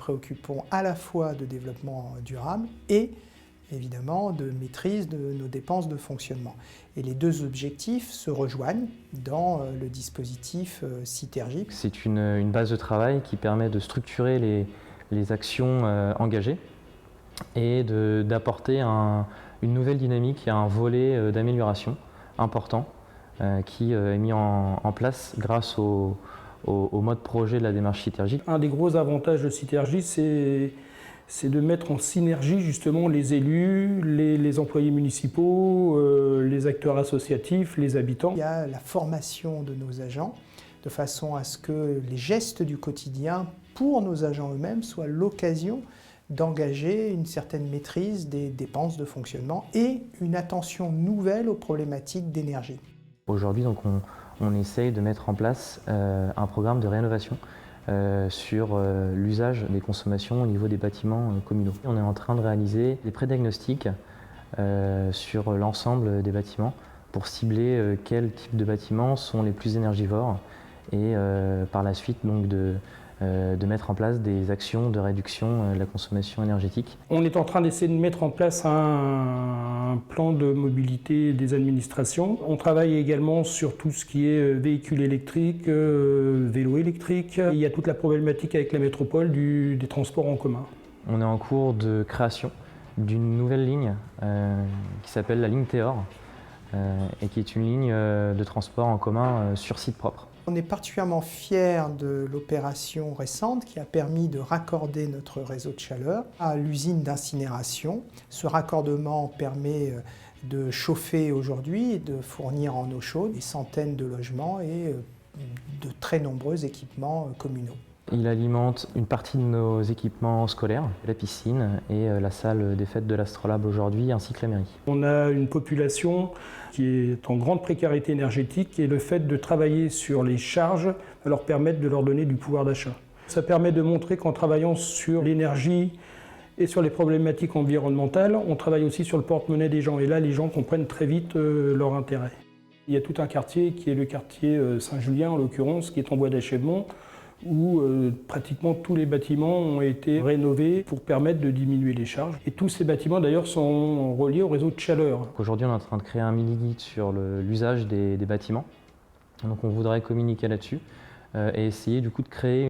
préoccupons à la fois de développement durable et évidemment de maîtrise de nos dépenses de fonctionnement. Et les deux objectifs se rejoignent dans le dispositif Citergy. C'est une base de travail qui permet de structurer les actions engagées et d'apporter une nouvelle dynamique et un volet d'amélioration important qui est mis en place grâce au mode projet de la démarche Citergy. Un des gros avantages de Citergy, c'est de mettre en synergie justement les élus, les employés municipaux, les acteurs associatifs, les habitants. Il y a la formation de nos agents, de façon à ce que les gestes du quotidien pour nos agents eux-mêmes soient l'occasion d'engager une certaine maîtrise des dépenses de fonctionnement et une attention nouvelle aux problématiques d'énergie. Aujourd'hui, donc, on essaye de mettre en place un programme de rénovation sur l'usage des consommations au niveau des bâtiments communaux. On est en train de réaliser des pré-diagnostics sur l'ensemble des bâtiments pour cibler quels types de bâtiments sont les plus énergivores et par la suite donc de mettre en place des actions de réduction de la consommation énergétique. On est en train d'essayer de mettre en place un plan de mobilité des administrations. On travaille également sur tout ce qui est véhicules électriques, vélos électriques. Il y a toute la problématique avec la métropole des transports en commun. On est en cours de création d'une nouvelle ligne qui s'appelle la ligne Théor et qui est une ligne de transport en commun sur site propre. On est particulièrement fiers de l'opération récente qui a permis de raccorder notre réseau de chaleur à l'usine d'incinération. Ce raccordement permet de chauffer aujourd'hui et de fournir en eau chaude des centaines de logements et de très nombreux équipements communaux. Il alimente une partie de nos équipements scolaires, la piscine et la salle des fêtes de l'Astrolabe aujourd'hui, ainsi que la mairie. On a une population qui est en grande précarité énergétique et le fait de travailler sur les charges va leur permettre de leur donner du pouvoir d'achat. Ça permet de montrer qu'en travaillant sur l'énergie et sur les problématiques environnementales, on travaille aussi sur le porte-monnaie des gens. Et là, les gens comprennent très vite leur intérêt. Il y a tout un quartier qui est le quartier Saint-Julien, en l'occurrence, qui est en voie d'achèvement, où pratiquement tous les bâtiments ont été rénovés pour permettre de diminuer les charges. Et tous ces bâtiments d'ailleurs sont reliés au réseau de chaleur. Aujourd'hui, on est en train de créer un mini-guide sur l'usage des bâtiments. Donc on voudrait communiquer là-dessus et essayer du coup de créer